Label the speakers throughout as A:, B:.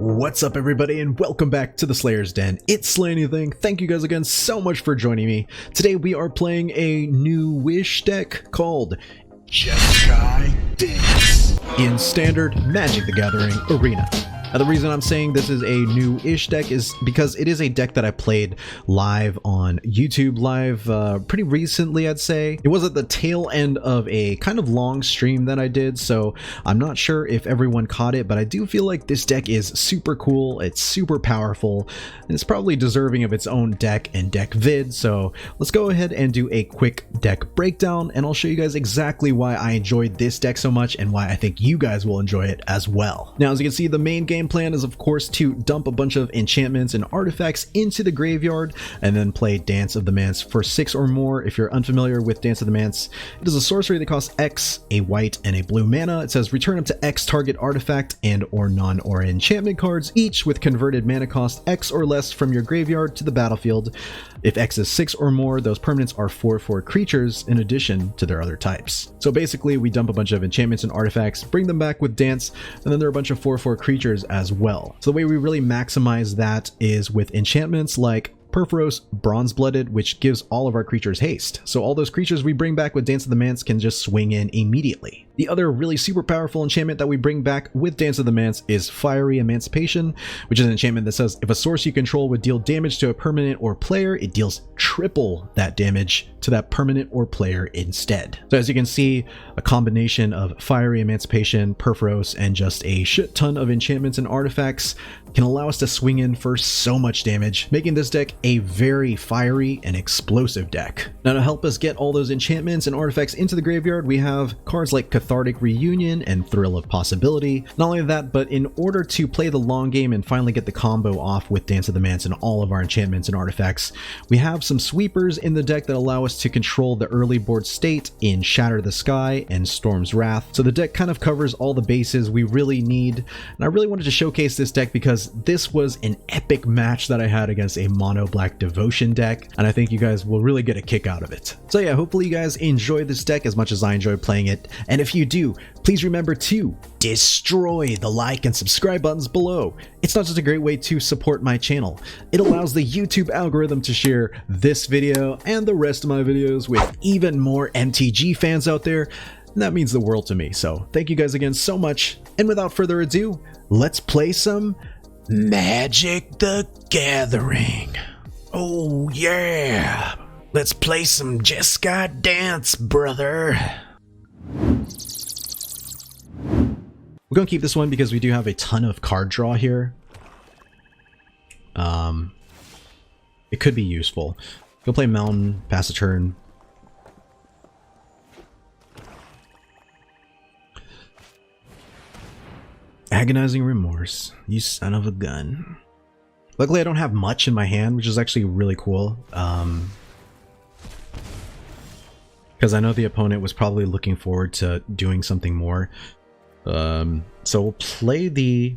A: What's up everybody and welcome back to the Slayer's Den. It's SlayAnything. Thank you guys again so much for joining me. Today we are playing a new wish deck called JESKAI in Standard Magic the Gathering Arena. Now the reason I'm saying this is a new-ish deck is because it is a deck that I played live on YouTube live pretty recently, I'd say. It was at the tail end of a kind of long stream that I did, so I'm not sure if everyone caught it, but I do feel like this deck is super cool, it's super powerful, and it's probably deserving of its own deck and deck vid, so let's go ahead and do a quick deck breakdown, and I'll show you guys exactly why I enjoyed this deck so much and why I think you guys will enjoy it as well. Now, as you can see, the main game plan is of course to dump a bunch of enchantments and artifacts into the graveyard and then play Dance of the Manse for 6 or more. If you're unfamiliar with Dance of the Manse, it is a sorcery that costs X, a white, and a blue mana. It says return up to X target artifact and or non-aura enchantment cards, each with converted mana cost X or less from your graveyard to the battlefield. If X is 6 or more, those permanents are 4/4 creatures in addition to their other types. So basically we dump a bunch of enchantments and artifacts, bring them back with Dance, and then there are a bunch of 4/4 creatures as well. So the way we really maximize that is with enchantments like Perforos Bronze-Blooded, which gives all of our creatures haste. So all those creatures we bring back with Dance of the Manse can just swing in immediately. The other really super powerful enchantment that we bring back with Dance of the Manse is Fiery Emancipation, which is an enchantment that says if a source you control would deal damage to a permanent or player, it deals triple that damage to that permanent or player instead. So as you can see, a combination of Fiery Emancipation, Perforos, and just a shit ton of enchantments and artifacts can allow us to swing in for so much damage, making this deck a very fiery and explosive deck. Now to help us get all those enchantments and artifacts into the graveyard, we have cards like Cathartic Reunion and Thrill of Possibility. Not only that, but in order to play the long game and finally get the combo off with Dance of the Manse and all of our enchantments and artifacts, we have some sweepers in the deck that allow us to control the early board state in Shatter the Sky and Storm's Wrath. So the deck kind of covers all the bases we really need, and I really wanted to showcase this deck because this was an epic match that I had against a mono black devotion deck, and I think you guys will really get a kick out of it. So yeah, hopefully you guys enjoy this deck as much as I enjoyed playing it, and if you do, please remember to destroy the like and subscribe buttons below. It's not just a great way to support my channel, it allows the YouTube algorithm to share this video and the rest of my videos with even more MTG fans out there, and that means the world to me. So thank you guys again so much, and without further ado, let's play some Magic the Gathering. Oh yeah, let's play some JESKAI dance, brother. We're gonna keep this one because we do have a ton of card draw here. It could be useful. Go play Mountain, pass a turn. Agonizing Remorse, you son of a gun. Luckily I don't have much in my hand, which is actually really cool. Because I know the opponent was probably looking forward to doing something more. So we'll play the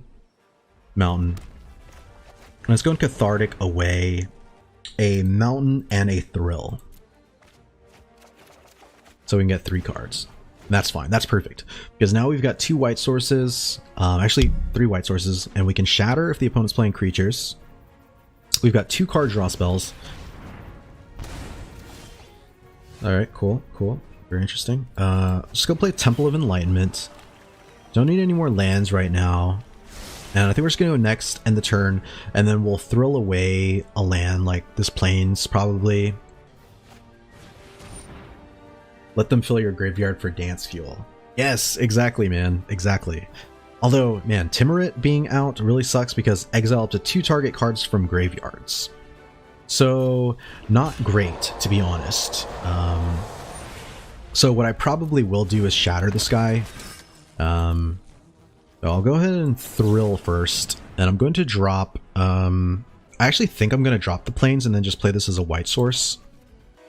A: Mountain. Let's go in Cathartic away, a Mountain, and a Thrill. So we can get 3 cards. That's fine, that's perfect. Because now we've got 2 white sources, actually 3 white sources, and we can shatter if the opponent's playing creatures. We've got 2 card draw spells. Alright, cool, cool. Very interesting. Just go play Temple of Enlightenment. Don't need any more lands right now. And I think we're just going to go next, end the turn, and then we'll thrill away a land like this Plains, probably. Let them fill your graveyard for dance fuel. Yes, exactly, man. Exactly. Although, man, Timurit being out really sucks because exile up to 2 target cards from graveyards. So, not great, to be honest. So what I probably will do is Shatter the Sky. I'll go ahead and Thrill first, and I'm going to drop... I actually think I'm going to drop the Plains and then just play this as a white source.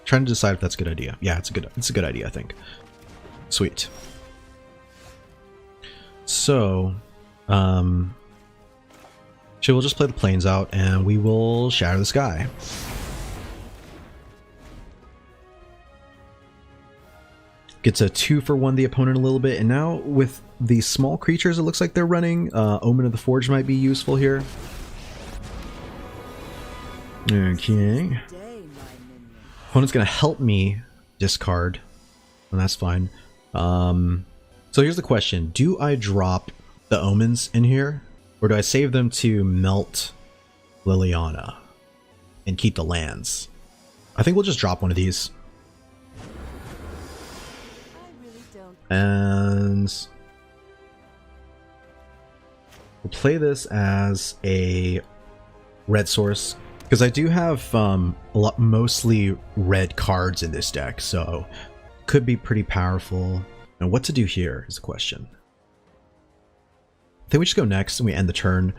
A: Trying to decide if that's a good idea. Yeah, it's a good idea, I think. Sweet. So, we'll just play the Plains out and we will Shatter the Sky. Gets a 2-for-1 the opponent a little bit, and now with the small creatures it looks like they're running, Omen of the Forge might be useful here. Okay. Opponent's gonna help me discard, and that's fine. So here's the question. Do I drop the Omens in here, or do I save them to melt Liliana and keep the lands? I think we'll just drop one of these. And we'll play this as a red source, because I do have mostly red cards in this deck, so could be pretty powerful. Now what to do here is the question. I think we just go next and we end the turn.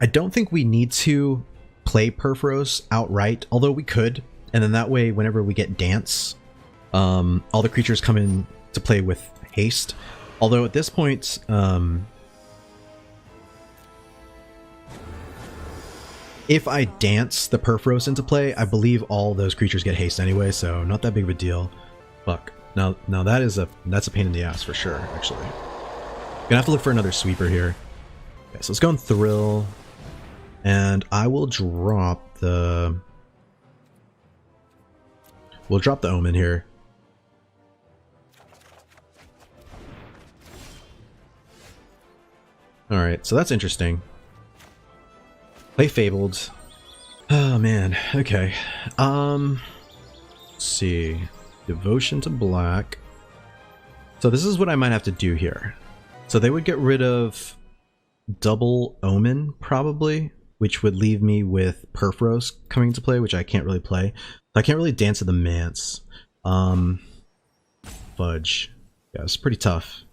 A: I don't think we need to play Perforos outright, although we could, and then that way whenever we get Dance, all the creatures come in to play with haste. Although at this point, if I dance the Perforos into play, I believe all those creatures get haste anyway, so not that big of a deal. Fuck. Now that's a pain in the ass for sure, actually. Gonna have to look for another sweeper here. Okay, so let's go and Thrill, and I will drop the... We'll drop the Omen here. Alright, so that's interesting. Play Fabled. Oh man, okay. Let's see. Devotion to black. So this is what I might have to do here. So they would get rid of double Omen, probably, which would leave me with Perforos coming into play, which I can't really play. I can't really dance to the Mance. Fudge. Yeah, it's pretty tough.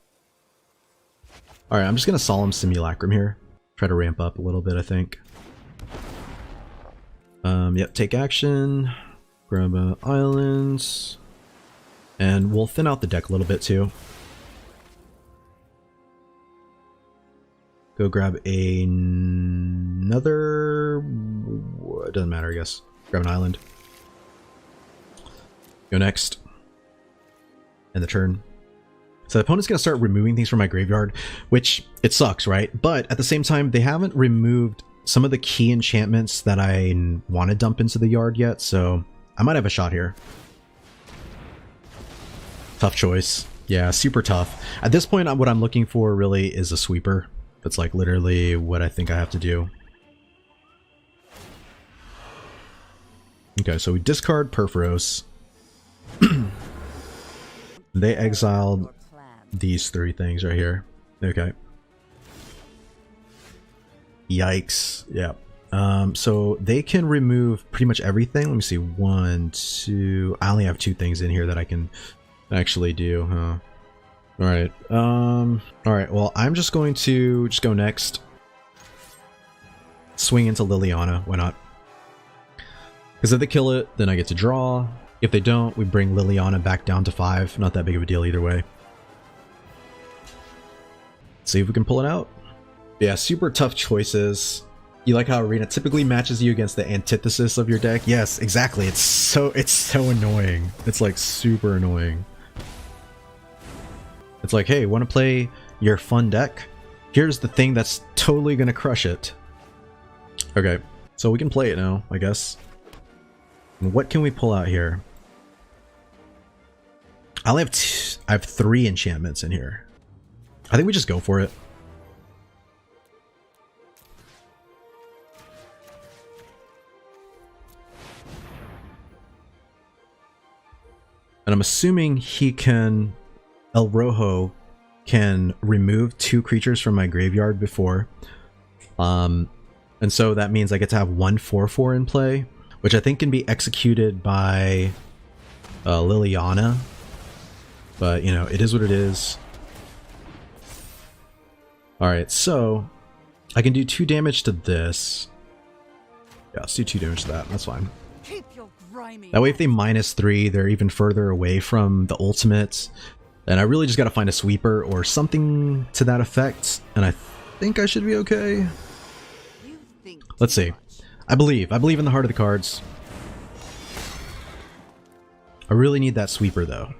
A: Alright, I'm just gonna Solemn Simulacrum here. Try to ramp up a little bit, I think. Yep, take action. Grab islands. And we'll thin out the deck a little bit too. Go grab another... It doesn't matter, I guess. Grab an island. Go next. End the turn. So the opponent's going to start removing things from my graveyard, which it sucks, right? But at the same time, they haven't removed some of the key enchantments that I want to dump into the yard yet, so I might have a shot here. Tough choice. Yeah, super tough. At this point, what I'm looking for really is a sweeper. That's like literally what I think I have to do. Okay, so we discard Perforos. They exiled these three things right here. Okay. Yikes. Yeah. So they can remove pretty much everything. Let me see. 1, 2. I only have 2 things in here that I can actually do, huh? Alright. Alright, well, I'm just going to go next. Swing into Liliana. Why not? Because if they kill it, then I get to draw. If they don't, we bring Liliana back down to 5. Not that big of a deal either way. See if we can pull it out. Yeah, super tough choices. You like how Arena typically matches you against the antithesis of your deck? Yes, exactly. It's so annoying. It's like super annoying. It's like, hey, want to play your fun deck? Here's the thing that's totally gonna crush it. Okay, so we can play it now, I guess. And what can we pull out here? I have 3 enchantments in here. I think we just go for it. And I'm assuming he can... El Rojo can remove 2 creatures from my graveyard before. And so that means I get to have 1 4/4 in play, which I think can be executed by Liliana. But, you know, it is what it is. Alright, so I can do 2 damage to this. Yeah, let's do 2 damage to that. That's fine. That way if they -3, they're even further away from the ultimate. And I really just gotta find a sweeper or something to that effect. And I think I should be okay. Let's see. I believe in the heart of the cards. I really need that sweeper though.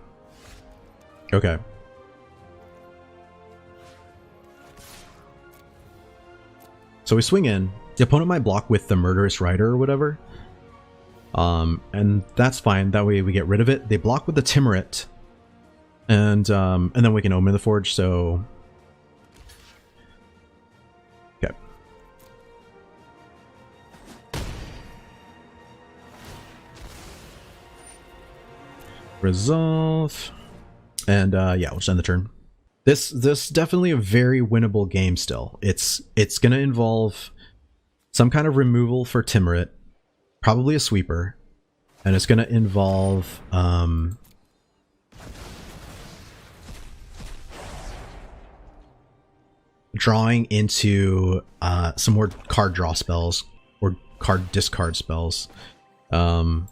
A: Okay. So we swing in. The opponent might block with the Murderous Rider or whatever. And that's fine. That way we get rid of it. They block with the Timurit. And then we can Omen the Forge, so... Okay. Resolve. And yeah, we'll just end the turn. This definitely a very winnable game still. It's gonna involve some kind of removal for Timurit, probably a sweeper, and it's gonna involve drawing into some more card draw spells or card discard spells. So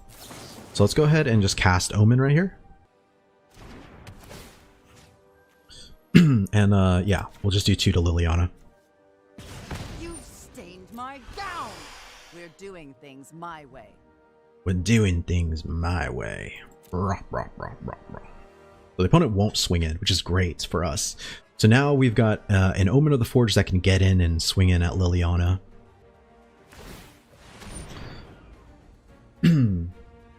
A: let's go ahead and just cast Omen right here. And yeah, we'll just do 2 to Liliana.
B: You've stained my gown. We're doing things my way.
A: We're doing things my way. Rah, rah, rah, rah, rah. So the opponent won't swing in, which is great for us. So now we've got an Omen of the Forge that can get in and swing in at Liliana.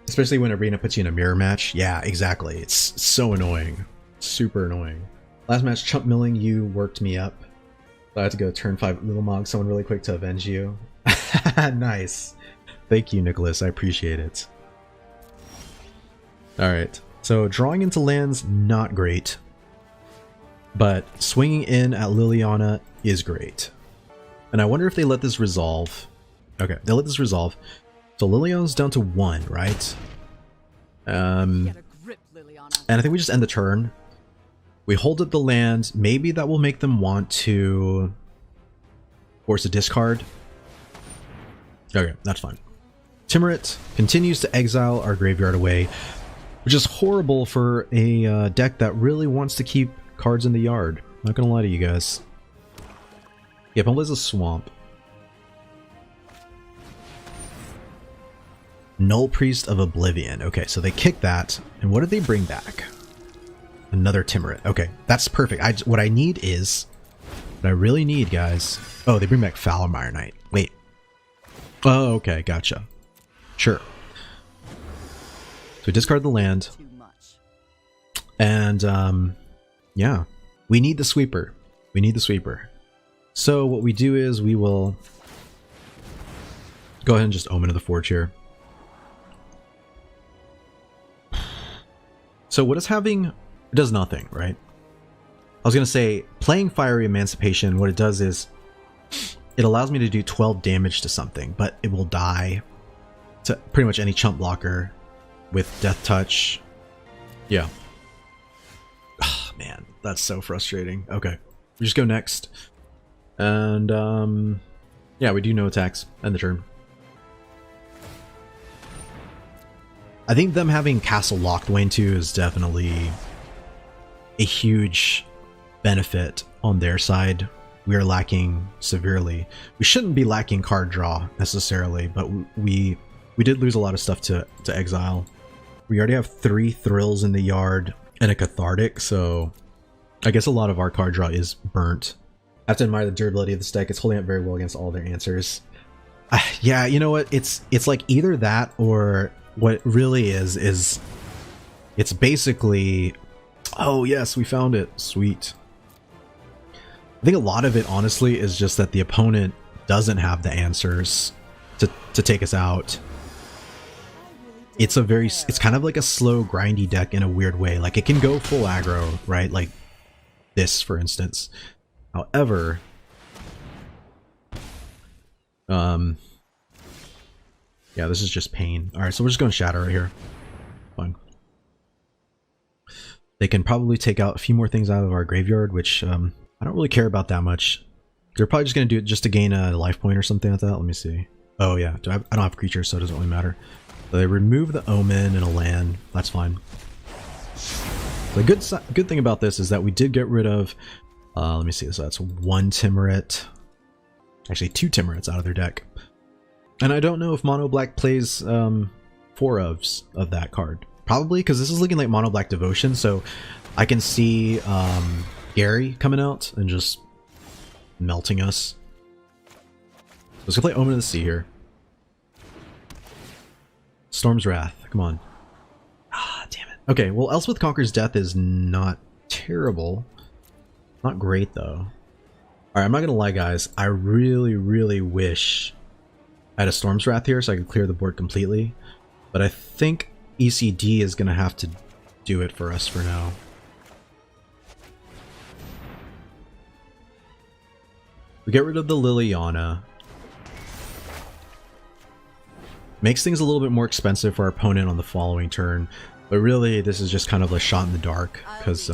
A: Especially when Arena puts you in a mirror match. Yeah, exactly. It's so annoying. Super annoying. Last match, chump milling, you worked me up. So I had to go turn 5 Little Mog someone really quick to avenge you. Nice. Thank you, Nicholas. I appreciate it. Alright. So drawing into lands, not great. But swinging in at Liliana is great. And I wonder if they let this resolve. Okay, they let this resolve. So Liliana's down to 1, right? And I think we just end the turn. We hold up the land. Maybe that will make them want to force a discard. Okay, that's fine. Timurit continues to exile our graveyard away, which is horrible for a deck that really wants to keep cards in the yard. Not gonna lie to you guys. Yeah, Pumble's a swamp. Null Priest of Oblivion. Okay, so they kick that. And what did they bring back? Another Timurit. Okay, that's perfect. What I need is... What I really need, guys... Oh, they bring back Falamire Knight. Wait. Oh, okay, gotcha. Sure. So we discard the land. And, yeah. We need the sweeper. We need the sweeper. So what we do is we will... Go ahead and just Omen of the Forge here. So what is having... It does nothing, right? I was going to say, playing Fiery Emancipation, what it does is it allows me to do 12 damage to something, but it will die to pretty much any chump blocker with Death Touch. Yeah. Oh, man, that's so frustrating. Okay, we just go next. And, yeah, we do no attacks. End the turn. I think them having Castle Locthwain too is definitely a huge benefit on their side. We are lacking severely. We shouldn't be lacking card draw necessarily, but we did lose a lot of stuff to exile. We already have 3 Thrills in the yard and a Cathartic, so I guess a lot of our card draw is burnt. I have to admire the durability of this deck. It's holding up very well against all their answers. Yeah, you know what? It's like either that or what it really is it's basically... Oh yes, we found it. Sweet. I think a lot of it, honestly, is just that the opponent doesn't have the answers to take us out. It's kind of like a slow, grindy deck in a weird way. Like, it can go full aggro, right? Like this, for instance. However, yeah, this is just pain. All right, so we're just going to Shatter right here. Fine. They can probably take out a few more things out of our graveyard, which I don't really care about that much. They're probably just going to do it just to gain a life point or something like that. Let me see. Oh yeah, I don't have creatures, so it doesn't really matter. So they remove the Omen and a land. That's fine. The good thing about this is that we did get rid of... let me see. So that's 1 Timurit. Actually, 2 Timurits out of their deck. And I don't know if Mono Black plays 4 of that card. Probably, because this is looking like Mono Black Devotion, so I can see Gary coming out and just melting us. Let's go play Omen of the Sea here. Storm's Wrath, come on. Ah, damn it. Okay, well, Elspeth Conquers Death is not terrible. Not great, though. Alright, I'm not gonna lie, guys. I really, really wish I had a Storm's Wrath here so I could clear the board completely. But I think ECD is gonna have to do it for us for now. We get rid of the Liliana. Makes things a little bit more expensive for our opponent on the following turn. But really, this is just kind of a shot in the dark, because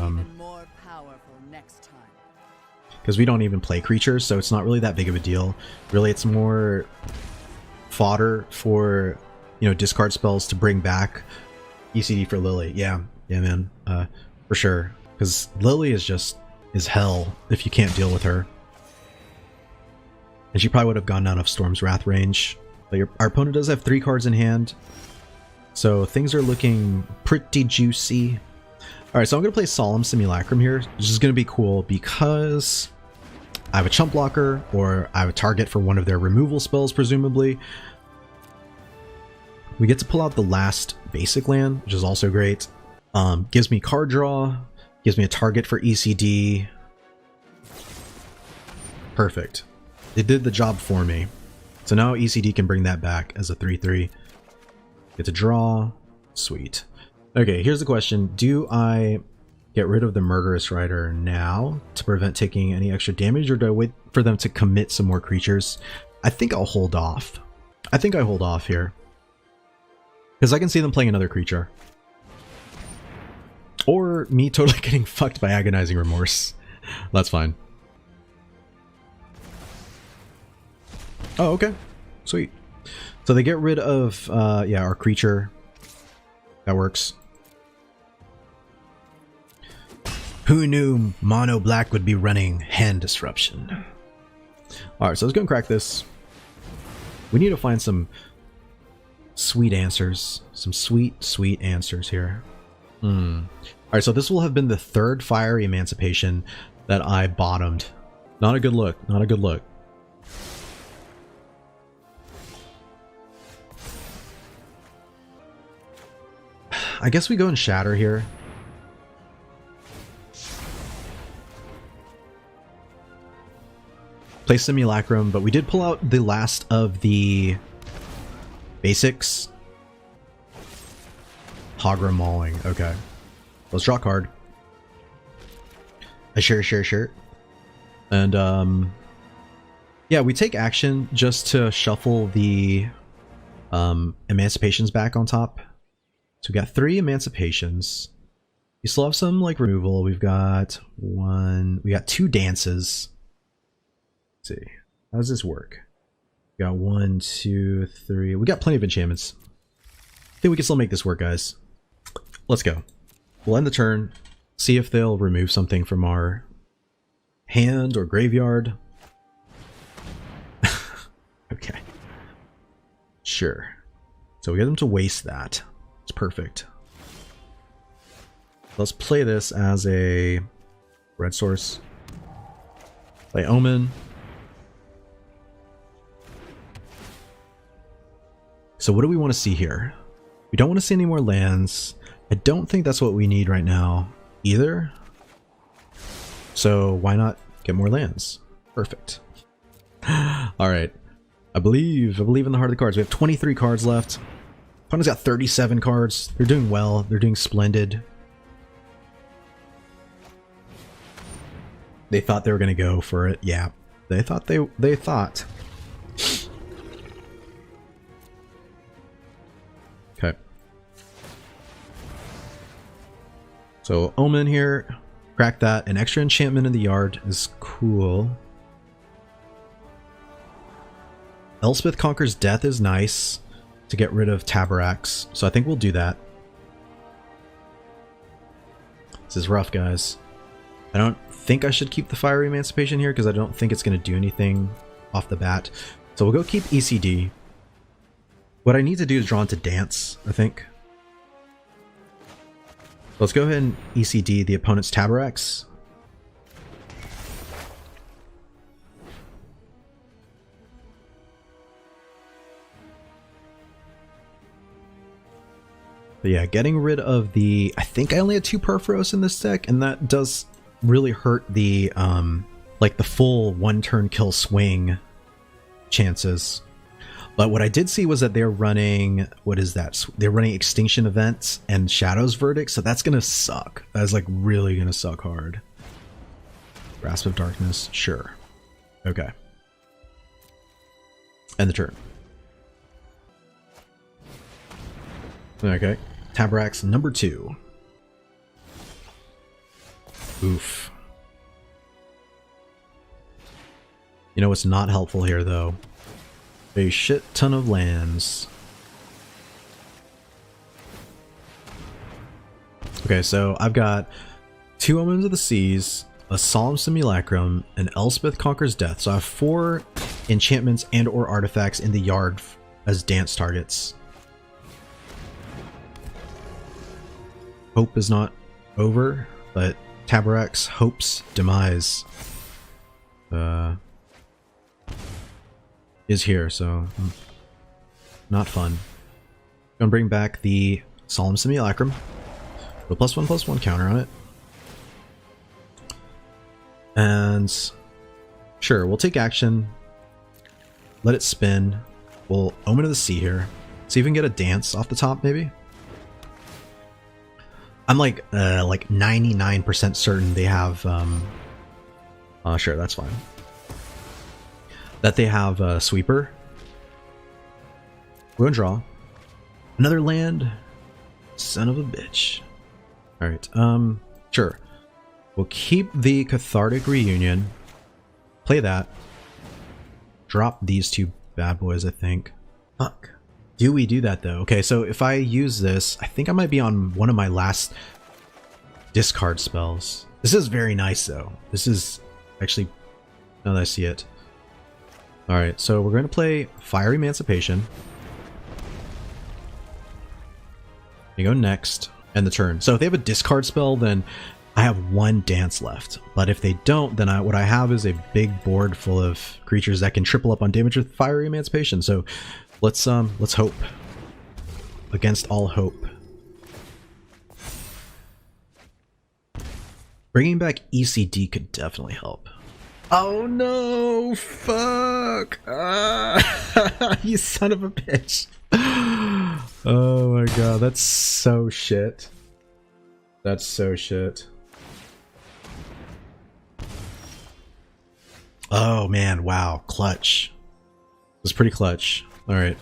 A: we don't even play creatures, so it's not really that big of a deal. Really, it's more fodder for, you know, discard spells to bring back ECD for Lily. Yeah, man, for sure. Because Lily is hell if you can't deal with her. And she probably would have gone out of Storm's Wrath range. But our opponent does have 3 cards in hand, so things are looking pretty juicy. Alright, so I'm going to play Solemn Simulacrum here, which is going to be cool because I have a chump blocker, or I have a target for one of their removal spells, presumably. We get to pull out the last basic land, which is also great. Gives me card draw, gives me a target for ECD. Perfect. It did the job for me. So now ECD can bring that back as a 3/3. Get to draw. Sweet. Okay, here's the question. Do I get rid of the Murderous Rider now to prevent taking any extra damage, or do I wait for them to commit some more creatures? I think I'll hold off. I think I hold off here, because I can see them playing another creature. Or me totally getting fucked by Agonizing Remorse. That's fine. Oh, okay. Sweet. So they get rid of, yeah, our creature. That works. Who knew Mono Black would be running Hand Disruption? Alright, so let's go and crack this. We need to find some sweet answers. Some sweet, sweet answers here. Alright, so this will have been the 3rd Fiery Emancipation that I bottomed. Not a good look. Not a good look. I guess we go and Shatter here. Play Simulacrum, but we did pull out the last of the basics. Hagra Mauling. Okay. Let's draw a card. Sure. And, yeah, we take action just to shuffle the Emancipations back on top. So we got 3 Emancipations. We still have some like removal. We got 2 dances. Let's see. How does this work? We got 1, 2, 3. We got plenty of enchantments. I think we can still make this work, guys. Let's go. We'll end the turn. See if they'll remove something from our hand or graveyard. Okay. Sure. So we get them to waste that. Perfect. Let's play this as a red source. Play Omen. So what do we want to see here? We don't want to see any more lands. I don't think that's what we need right now either. So why not get more lands? Perfect. Alright. I believe in the heart of the cards. We have 23 cards left. Opponent's got 37 cards. They're doing well. They're doing splendid. They thought they were going to go for it. Yeah. They thought they thought. Okay. So Omen here. Crack that. An extra enchantment in the yard is cool. Elspeth Conquers Death is nice to get rid of Tabaraks, so I think we'll do that. This is rough, guys. I don't think I should keep the Fiery Emancipation here because I don't think it's going to do anything off the bat. So we'll go keep ECD. What I need to do is draw into Dance, I think. Let's go ahead and ECD the opponent's Taborax. But yeah, getting rid of the... I think I only had 2 Perforos in this deck, and that does really hurt the, like the full 1-turn kill swing chances. But what I did see was that they're running... What is that? They're running Extinction Events and Shadow's Verdict, so that's gonna suck. That's like really gonna suck hard. Grasp of Darkness, sure. Okay. End the turn. Okay. Taborax number 2. Oof. You know what's not helpful here, though? A shit ton of lands. Okay, so I've got 2 Omens of the Seas, a Solemn Simulacrum, and Elspeth Conquers Death. So I have 4 enchantments and or artifacts in the yard as dance targets. Hope is not over, but Taborax Hope's demise is here, so not fun. Gonna bring back the Solemn Simulacrum. Put +1/+1 counter on it. And sure, we'll take action. Let it spin. We'll Omen of the Sea here. See if we can get a dance off the top, maybe. I'm like 99% certain they have sure, that's fine. That they have a sweeper. We're gonna draw. Another land. Son of a bitch. Alright, sure. We'll keep the Cathartic Reunion. Play that. Drop these 2 bad boys, I think. Fuck. Do we do that though? Okay, so if I use this, I think I might be on one of my last discard spells. This is very nice though. This is actually, now that I see it. Alright, so we're going to play Fire Emancipation. You go next, end the turn. So if they have a discard spell, then I have 1 dance left. But if they don't, then what I have is a big board full of creatures that can triple up on damage with Fire Emancipation. So let's hope. Against all hope. Bringing back ECD could definitely help. Oh no! Fuck! You son of a bitch! Oh my god, that's so shit. That's so shit. Oh man, wow, clutch. It was pretty clutch. Alright.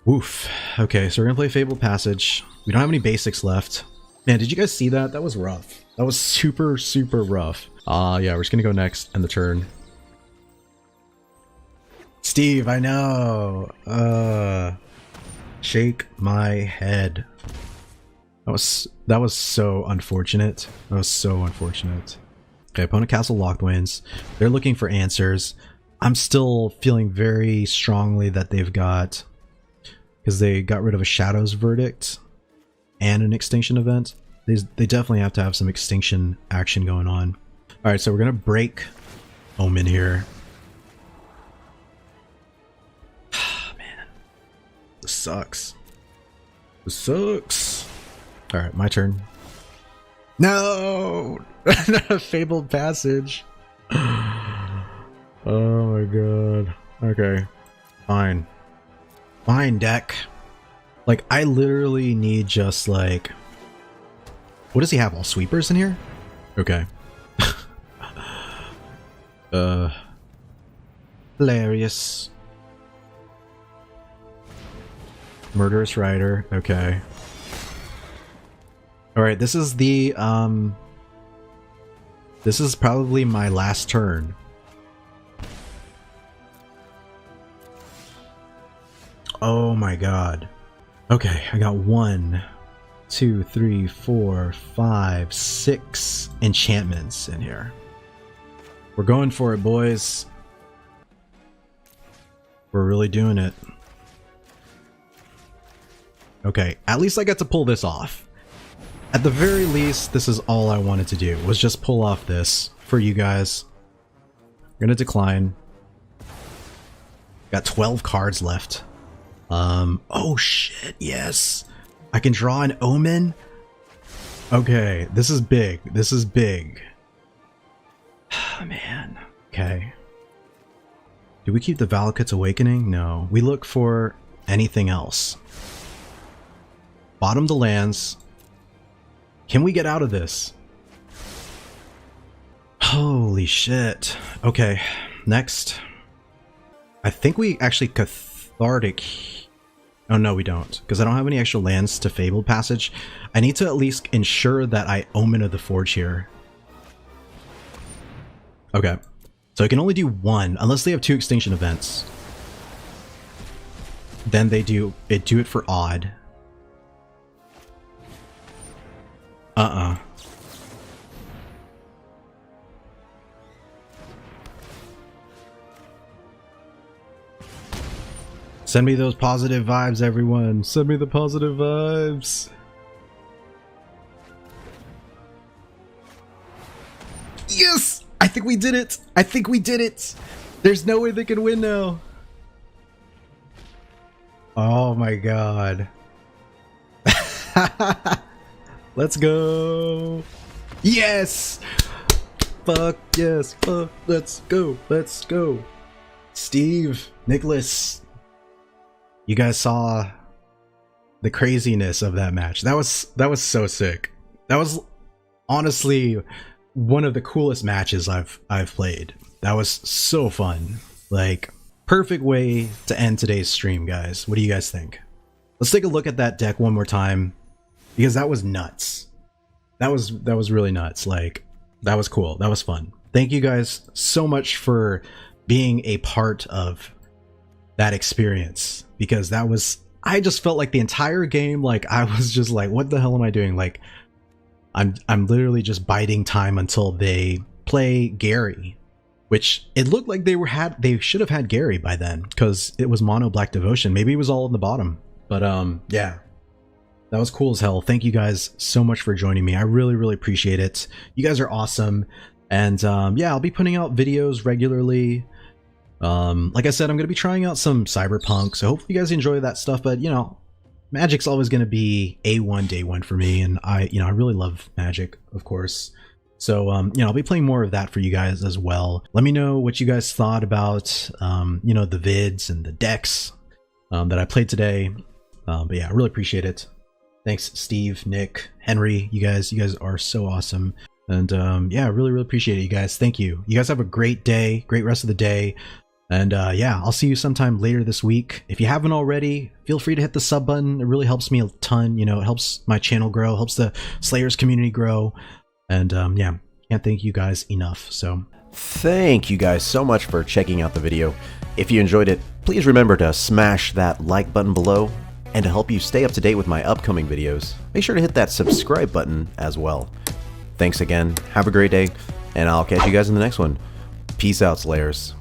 A: Woof. Okay, so we're gonna play Fabled Passage. We don't have any basics left. Man, did you guys see that? That was rough. That was super, super rough. Yeah, we're just gonna go next and the turn. Steve, I know. Shake my head. That was so unfortunate. That was so unfortunate. Okay, opponent castle Locthwains. They're looking for answers. I'm still feeling very strongly that they've got, because they got rid of a Shadow's Verdict and an Extinction Event. They definitely have to have some Extinction action going on. Alright, so we're going to break Omen here. Man. This sucks. This sucks. Alright, my turn. No! Fabled Passage. Oh my god. Okay. Fine. Fine, deck. Like, I literally need just like... What does he have? All sweepers in here? Okay. Hilarious. Murderous Rider. Okay. Alright, this is the, this is probably my last turn. Oh my god. Okay, I got 1, 2, 3, 4, 5, 6 enchantments in here. We're going for it, boys. We're really doing it. Okay, at least I got to pull this off. At the very least, this is all I wanted to do, was just pull off this for you guys. I'm gonna decline. Got 12 cards left. Oh shit, yes! I can draw an Omen? Okay, this is big. This is big. Man, okay. Do we keep the Valakut's Awakening? No. We look for anything else. Bottom the lands. Can we get out of this? Holy shit. Okay, next. I think we actually Cathartic... Oh no, we don't, because I don't have any extra lands to Fabled Passage. I need to at least ensure that I Omen of the Forge here. Okay. So I can only do one, unless they have 2 extinction events. Then they do it for odd. Send me those positive vibes, everyone. Send me the positive vibes. Yes! I think we did it! I think we did it! There's no way they can win now. Oh my god. Let's go! Yes! Fuck yes! Fuck! Let's go! Let's go! Steve, Nicholas, you guys saw the craziness of that match. That was so sick. That was honestly one of the coolest matches I've played. That was so fun. Like, perfect way to end today's stream, guys. What do you guys think? Let's take a look at that deck one more time, because that was nuts. That was really nuts. Like, that was cool. That was fun. Thank you guys so much for being a part of that experience, because that was, I just felt like the entire game, like I was just like, what the hell am I doing? Like, I'm literally just biding time until they play Gary, which it looked like they should have had Gary by then, because it was mono Black Devotion. Maybe it was all in the bottom, but yeah, that was cool as hell. Thank you guys so much for joining me. I really appreciate it. You guys are awesome. And yeah, I'll be putting out videos regularly. Like I said, I'm going to be trying out some Cyberpunk, so hopefully you guys enjoy that stuff. But you know, Magic's always going to be A1 day one for me, and I really love Magic, of course. So you know, I'll be playing more of that for you guys as well. Let me know what you guys thought about you know, the vids and the decks that I played today. But yeah, I really appreciate it. Thanks, Steve, Nick, Henry. You guys are so awesome. And yeah, I really appreciate it, you guys. Thank you. You guys have a great day, great rest of the day. And yeah, I'll see you sometime later this week. If you haven't already, feel free to hit the sub button. It really helps me a ton. You know, it helps my channel grow, helps the Slayers community grow. And yeah, can't thank you guys enough. So
C: thank you guys so much for checking out the video. If you enjoyed it, please remember to smash that like button below. And to help you stay up to date with my upcoming videos, make sure to hit that subscribe button as well. Thanks again, have a great day, and I'll catch you guys in the next one. Peace out, Slayers.